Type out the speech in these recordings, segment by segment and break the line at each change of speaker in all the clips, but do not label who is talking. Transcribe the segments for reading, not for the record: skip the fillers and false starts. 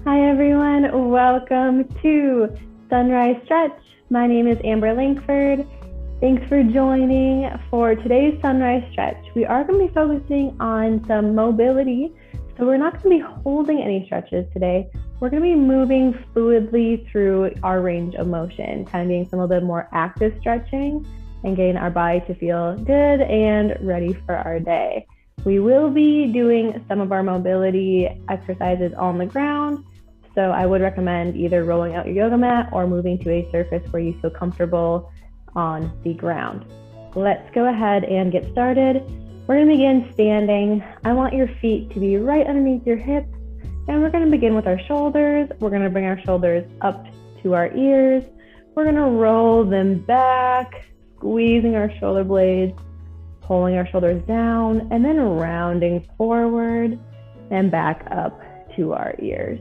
Hi everyone, welcome to Sunrise Stretch. My name is Amber Langford. Thanks for joining for today's Sunrise Stretch. We are going to be focusing on some mobility, so we're not going to be holding any stretches today. We're going to be moving fluidly through our range of motion, kind of doing some a little bit more active stretching and getting our body to feel good and ready for our day. We will be doing some of our mobility exercises on the ground. So I would recommend either rolling out your yoga mat or moving to a surface where you feel comfortable on the ground. Let's go ahead and get started. We're going to begin standing. I want your feet to be right underneath your hips, and we're going to begin with our shoulders. We're going to bring our shoulders up to our ears. We're going to roll them back, squeezing our shoulder blades, pulling our shoulders down, and then rounding forward and back up to our ears.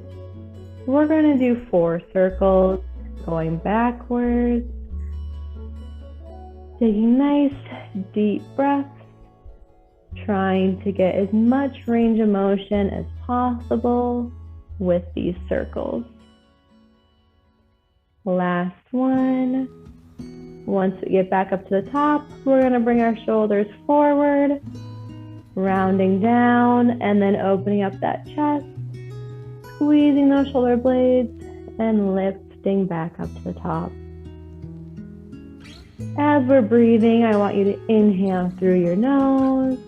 We're going to do 4 circles, going backwards, taking nice deep breaths, trying to get as much range of motion as possible with these circles. Last one. Once we get back up to the top, we're going to bring our shoulders forward, rounding down, and then opening up that chest. Squeezing those shoulder blades and lifting back up to the top. As we're breathing, I want you to inhale through your nose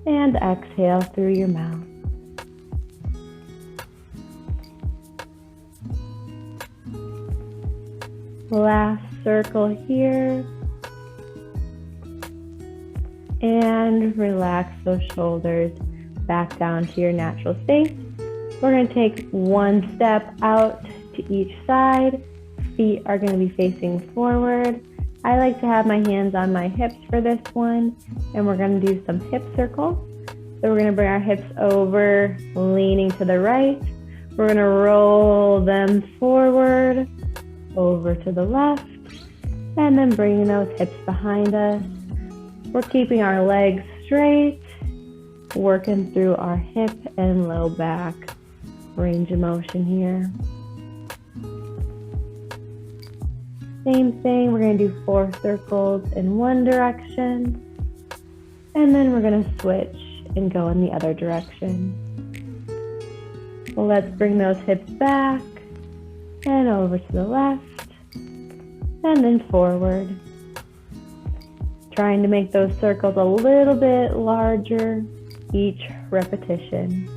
and exhale through your mouth. Last circle here. And relax those shoulders back down to your natural state. We're going to take one step out to each side. Feet are going to be facing forward. I like to have my hands on my hips for this one, and we're going to do some hip circles. So we're going to bring our hips over, leaning to the right. We're going to roll them forward, over to the left, and then bringing those hips behind us. We're keeping our legs straight, working through our hip and low back range of motion here. Same thing, we're going to do 4 circles in one direction, and then we're going to switch and go in the other direction. Let's bring those hips back and over to the left, and then forward. Trying to make those circles a little bit larger each repetition.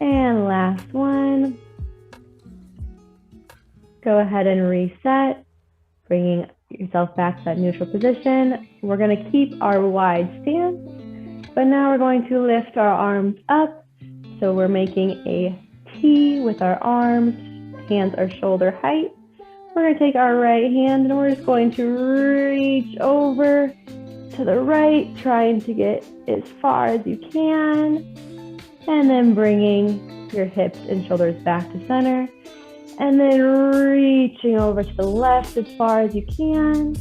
And last one. Go ahead and reset, bringing yourself back to that neutral position. We're going to keep our wide stance, but now we're going to lift our arms up. So we're making a T with our arms, hands are shoulder height. We're going to take our right hand and we're just going to reach over to the right, trying to get as far as you can. And then bringing your hips and shoulders back to center. And then reaching over to the left as far as you can.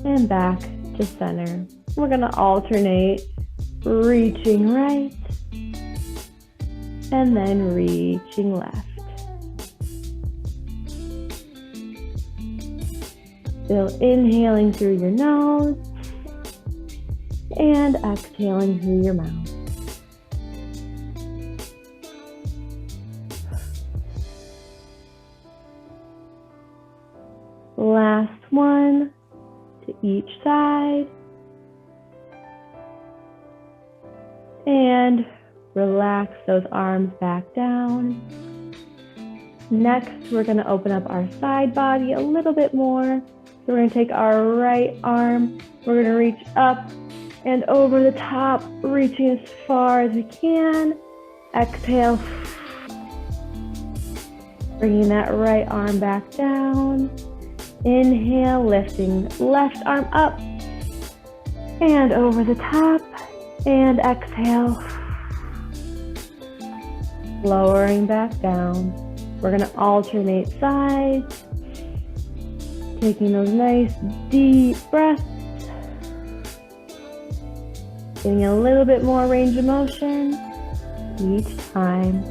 And back to center. We're going to alternate reaching right and then reaching left. Still inhaling through your nose and exhaling through your mouth. Last one to each side. And relax those arms back down. Next, we're going to open up our side body a little bit more. So we're going to take our right arm, we're going to reach up and over the top, reaching as far as we can. Exhale. Bringing that right arm back down. Inhale, lifting left arm up and over the top. And exhale. Lowering back down. We're going to alternate sides. Taking those nice deep breaths. Getting a little bit more range of motion each time.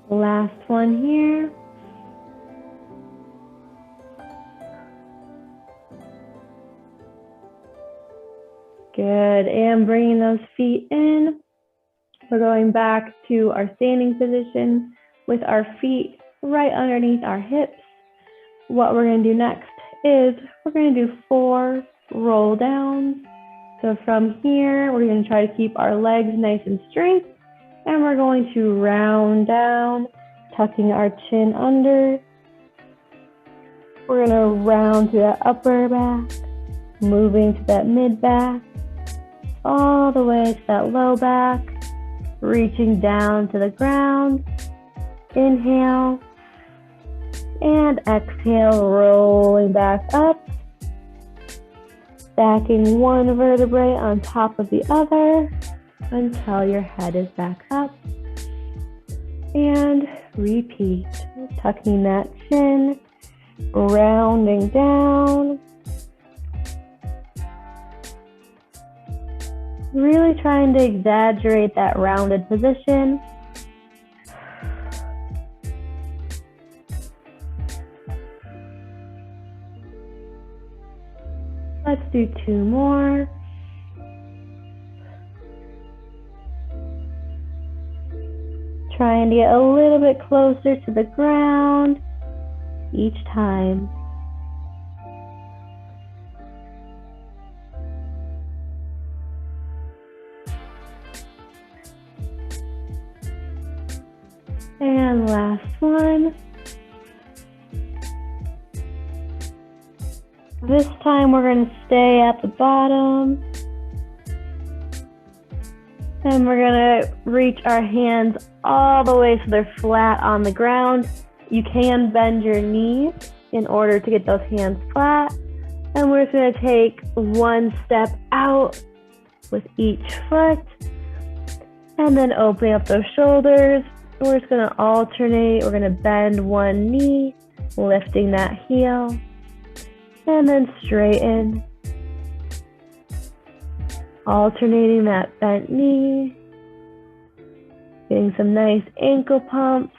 Last one here. Good, and bringing those feet in. We're going back to our standing position with our feet right underneath our hips. What we're going to do next is we're going to do 4 roll downs. So from here, we're going to try to keep our legs nice and straight. And we're going to round down, tucking our chin under. We're going to round to that upper back, moving to that mid back, all the way to that low back, reaching down to the ground. Inhale and exhale, rolling back up, stacking one vertebrae on top of the other until your head is back up. And repeat, tucking that chin, rounding down. Really trying to exaggerate that rounded position. Let's do 2 more. Trying to get a little bit closer to the ground each time. And last one. This time we're going to stay at the bottom. And we're going to reach our hands all the way so they're flat on the ground. You can bend your knees in order to get those hands flat. And we're just going to take 1 step out with each foot. And then opening up those shoulders. We're just going to alternate. We're going to bend one knee, lifting that heel. And then straighten. Alternating that bent knee. Getting some nice ankle pumps.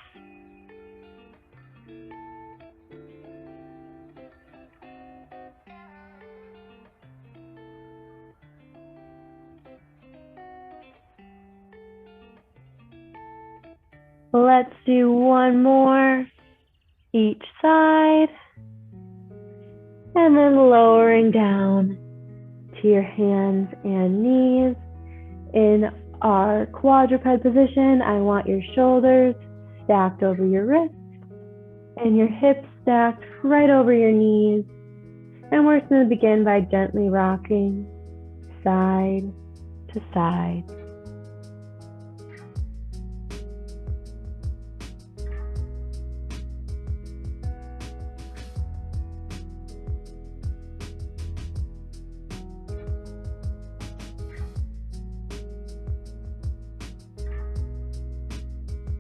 Let's do 1 more each side. And then lowering down to your hands and knees. In our quadruped position, I want your shoulders stacked over your wrists and your hips stacked right over your knees. And we're just going to begin by gently rocking side to side.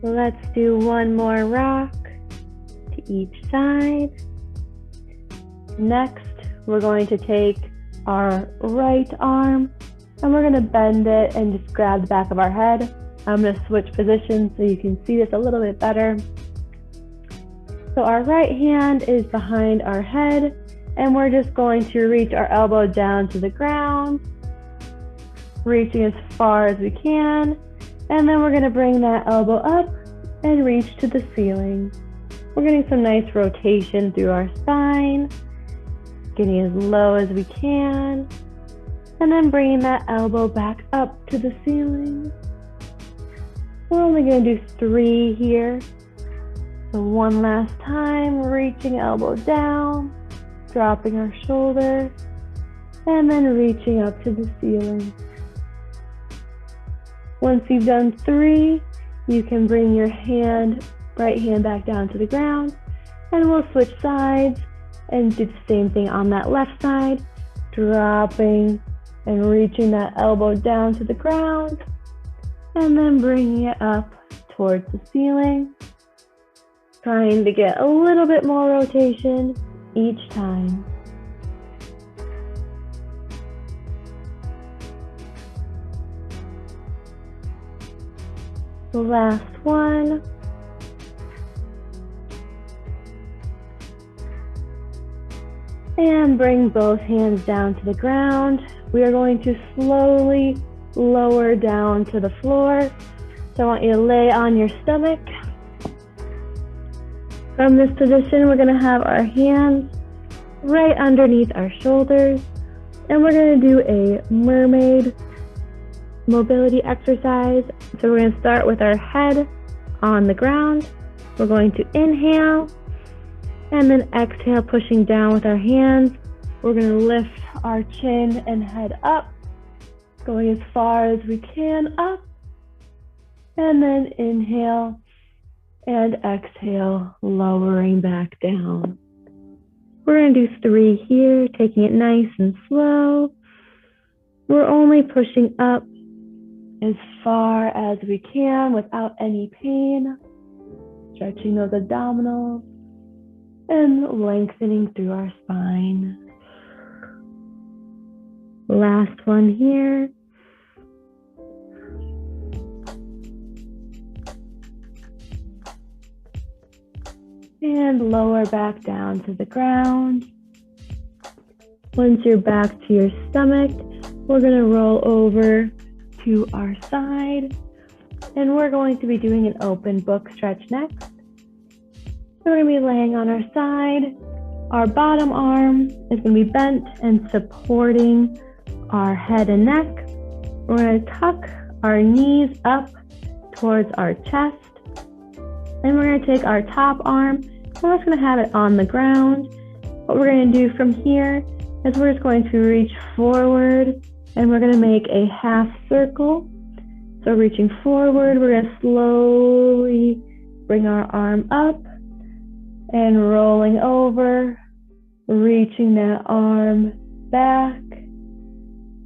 Let's do 1 more rock to each side. Next, we're going to take our right arm and we're going to bend it and just grab the back of our head. I'm going to switch positions so you can see this a little bit better. So our right hand is behind our head and we're just going to reach our elbow down to the ground, reaching as far as we can. And then we're going to bring that elbow up and reach to the ceiling. We're getting some nice rotation through our spine, getting as low as we can, and then bringing that elbow back up to the ceiling. We're only going to do 3 here. So 1 last time, reaching elbow down, dropping our shoulder, and then reaching up to the ceiling. Once you've done 3, you can bring your right hand back down to the ground, and we'll switch sides and do the same thing on that left side, dropping and reaching that elbow down to the ground, and then bringing it up towards the ceiling, trying to get a little bit more rotation each time. The last one. And bring both hands down to the ground. We are going to slowly lower down to the floor. So I want you to lay on your stomach. From this position, we're going to have our hands right underneath our shoulders. And we're going to do a mermaid mobility exercise. So we're going to start with our head on the ground. We're going to inhale and then exhale, pushing down with our hands. We're going to lift our chin and head up, going as far as we can up, and then inhale and exhale, lowering back down. We're going to do 3 here, taking it nice and slow. We're only pushing up as far as we can without any pain, stretching those abdominals and lengthening through our spine. Last one here. And lower back down to the ground. Once you're back to your stomach, we're going to roll over to our side, and we're going to be doing an open book stretch next. So we're going to be laying on our side. Our bottom arm is going to be bent and supporting our head and neck. We're going to tuck our knees up towards our chest, and we're going to take our top arm, and we're just going to have it on the ground. What we're going to do from here is we're just going to reach forward, and we're going to make a half circle. So reaching forward, we're going to slowly bring our arm up and rolling over, reaching that arm back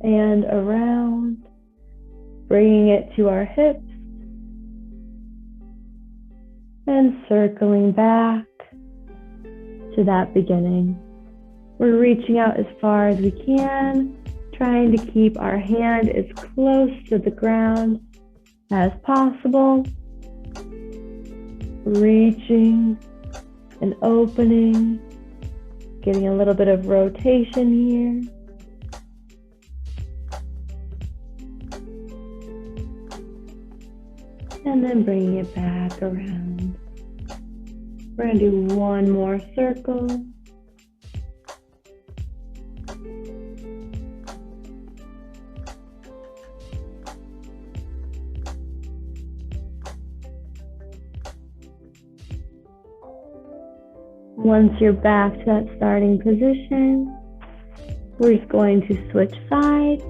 and around, bringing it to our hips and circling back to that beginning. We're reaching out as far as we can, trying to keep our hand as close to the ground as possible, reaching and opening, getting a little bit of rotation here. And then bringing it back around. We're going to do one more circle. Once you're back to that starting position, we're just going to switch sides,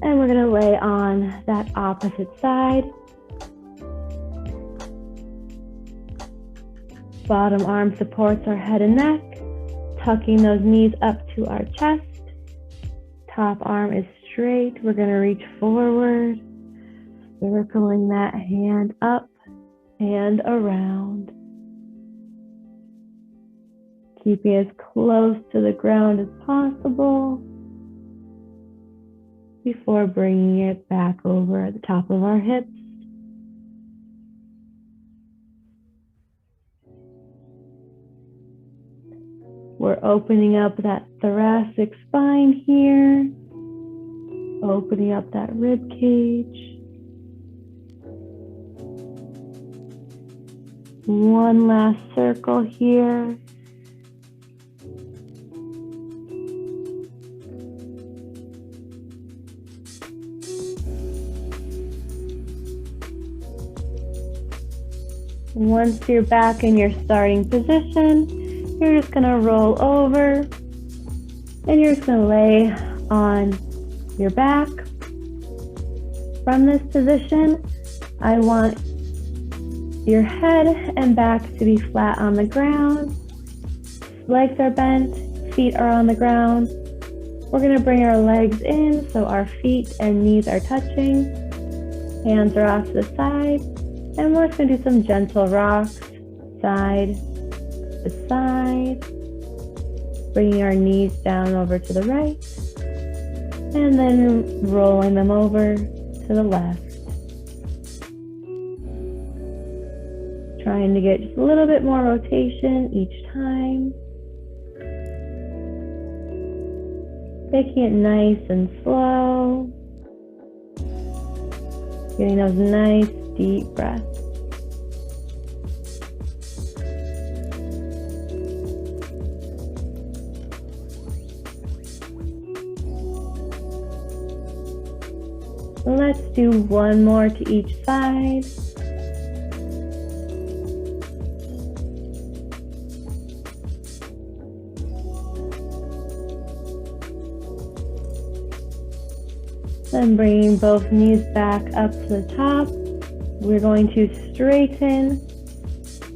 and we're going to lay on that opposite side. Bottom arm supports our head and neck, tucking those knees up to our chest. Top arm is straight. We're going to reach forward, circling that hand up and around. Keeping as close to the ground as possible before bringing it back over at the top of our hips. We're opening up that thoracic spine here, opening up that rib cage. One last circle here. Once you're back in your starting position, you're just going to roll over and you're just going to lay on your back. From this position, I want your head and back to be flat on the ground. Legs are bent, feet are on the ground. We're going to bring our legs in so our feet and knees are touching. Hands are off to the side. And we're just going to do some gentle rocks, side to side. Bringing our knees down over to the right. And then rolling them over to the left. Trying to get just a little bit more rotation each time. Taking it nice and slow. Getting those nice deep breaths. Let's do one more to each side. Then bringing both knees back up to the top. We're going to straighten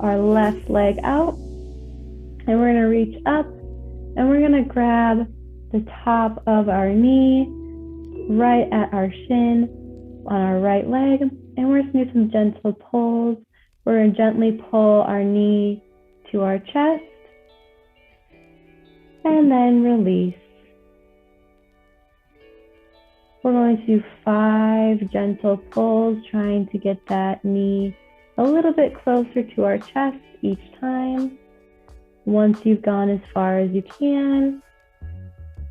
our left leg out. And we're going to reach up and we're going to grab the top of our knee right at our shin on our right leg. And we're just going to do some gentle pulls. We're going to gently pull our knee to our chest and then release. We're going to do 5 gentle pulls, trying to get that knee a little bit closer to our chest each time. Once you've gone as far as you can,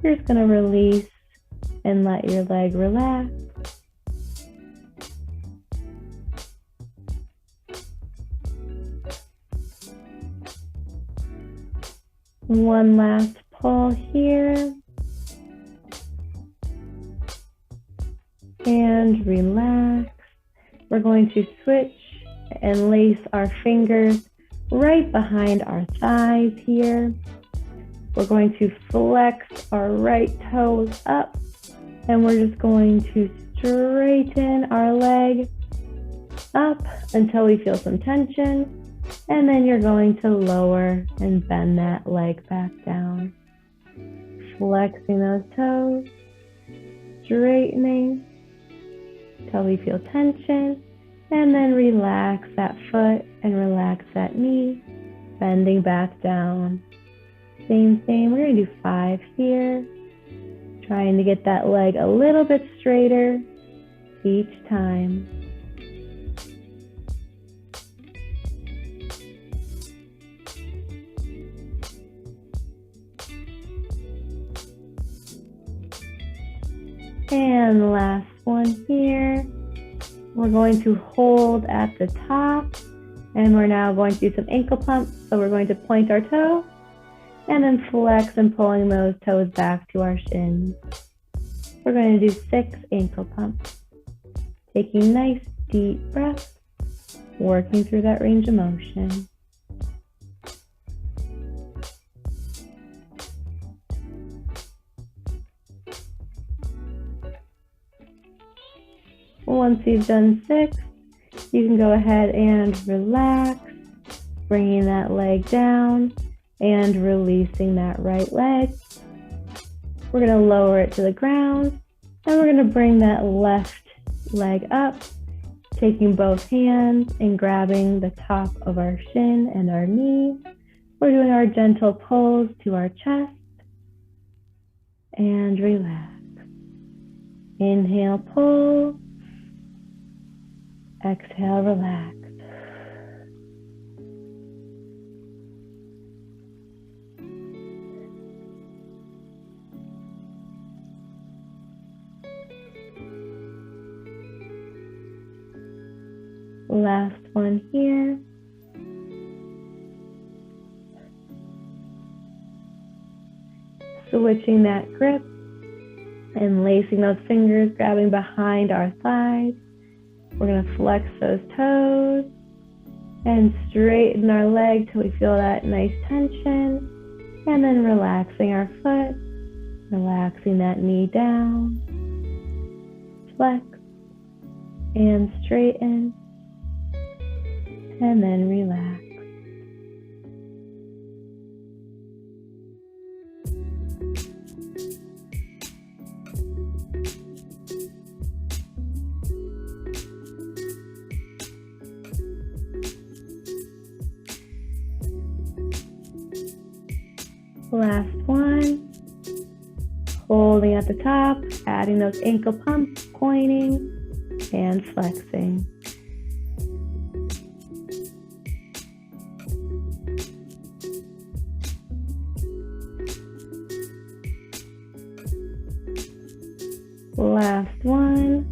you're just going to release and let your leg relax. One last pull here. And relax. We're going to switch and lace our fingers right behind our thighs here. We're going to flex our right toes up and we're just going to straighten our leg up until we feel some tension. And then you're going to lower and bend that leg back down. Flexing those toes, straightening until we feel tension, and then relax that foot and relax that knee, bending back down. Same. We're going to do 5 here, trying to get that leg a little bit straighter each time. And last one here. We're going to hold at the top and we're now going to do some ankle pumps. So we're going to point our toe and then flex and pulling those toes back to our shins. We're going to do 6 ankle pumps. Taking nice deep breaths, working through that range of motion. Once you've done 6, you can go ahead and relax, bringing that leg down and releasing that right leg. We're going to lower it to the ground and we're going to bring that left leg up, taking both hands and grabbing the top of our shin and our knee. We're doing our gentle pulls to our chest and relax. Inhale, pull. Exhale, relax. Last one here. Switching that grip and lacing those fingers, grabbing behind our thighs. We're going to flex those toes and straighten our leg till we feel that nice tension. And then relaxing our foot, relaxing that knee down. Flex and straighten, and then relax. Last one. Holding at the top, adding those ankle pumps, pointing and flexing. Last one.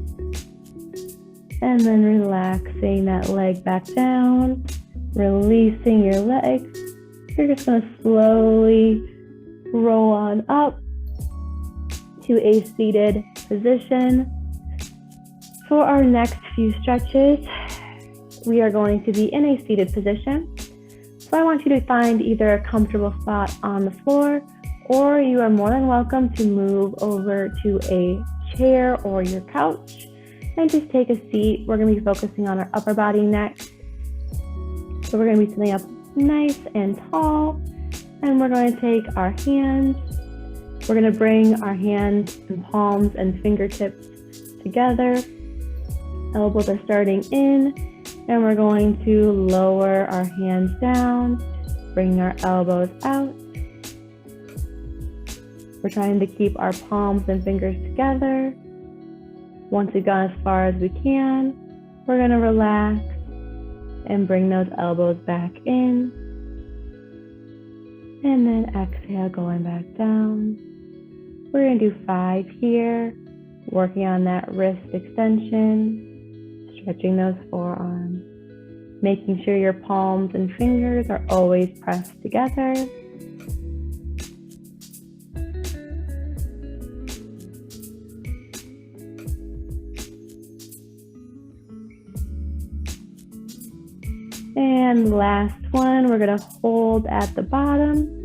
And then relaxing that leg back down, releasing your legs. You're just going to slowly roll on up to a seated position. For our next few stretches, we are going to be in a seated position. So I want you to find either a comfortable spot on the floor, or you are more than welcome to move over to a chair or your couch and just take a seat. We're going to be focusing on our upper body next. So we're going to be sitting up nice and tall, and we're going to take our hands. We're going to bring our hands and palms and fingertips together. Elbows are starting in, and we're going to lower our hands down, bring our elbows out. We're trying to keep our palms and fingers together. Once we've gone as far as we can, we're going to relax and bring those elbows back in. And then exhale, going back down. We're going to do 5 here, working on that wrist extension, stretching those forearms, making sure your palms and fingers are always pressed together. And last one, we're going to hold at the bottom.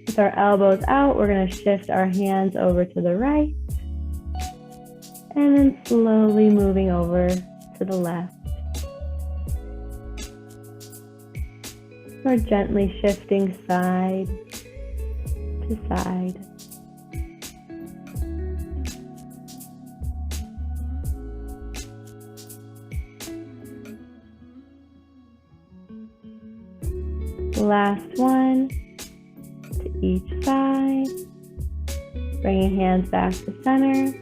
With our elbows out, we're going to shift our hands over to the right. And then slowly moving over to the left. We're gently shifting side to side. Last one to each side, bringing hands back to center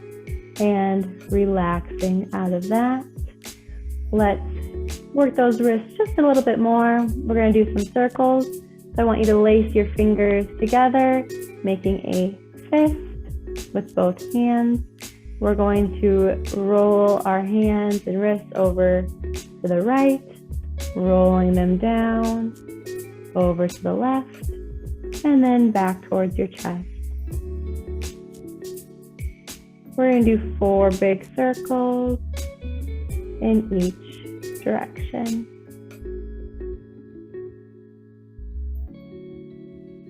and relaxing out of that. Let's work those wrists just a little bit more. We're going to do some circles. So I want you to lace your fingers together, making a fist with both hands. We're going to roll our hands and wrists over to the right, rolling them down, over to the left, and then back towards your chest. We're going to do 4 big circles in each direction.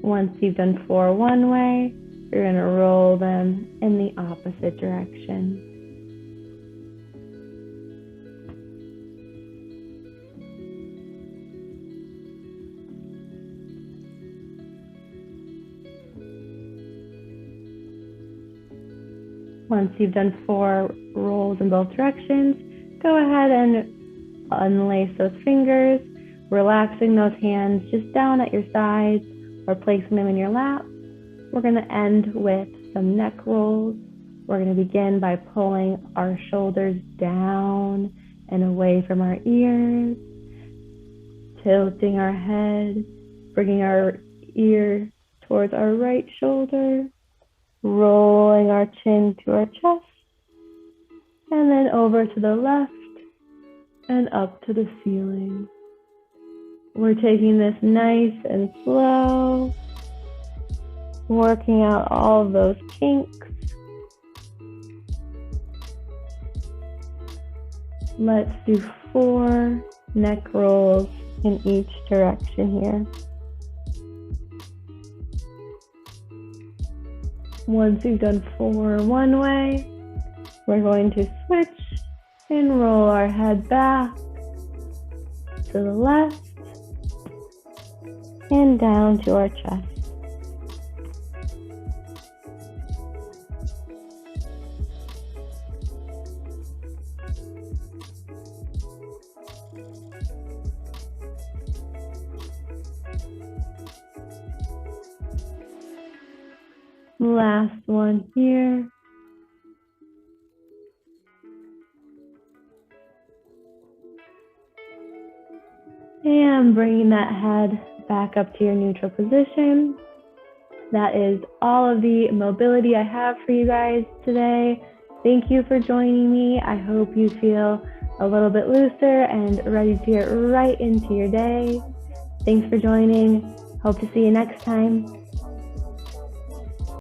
Once you've done 4 one way, you're going to roll them in the opposite direction. Once you've done 4 rolls in both directions, go ahead and unlace those fingers, relaxing those hands just down at your sides or placing them in your lap. We're going to end with some neck rolls. We're going to begin by pulling our shoulders down and away from our ears, tilting our head, bringing our ear towards our right shoulder, rolling our chin to our chest, and then over to the left and up to the ceiling. We're taking this nice and slow, working out all of those kinks. Let's do 4 neck rolls in each direction here. Once you've done 4 one way, We're going to switch and roll our head back to the left and down to our chest. Last one here. And bringing that head back up to your neutral position. That is all of the mobility I have for you guys today. Thank you for joining me. I hope you feel a little bit looser and ready to get right into your day. Thanks for joining. Hope to see you next time.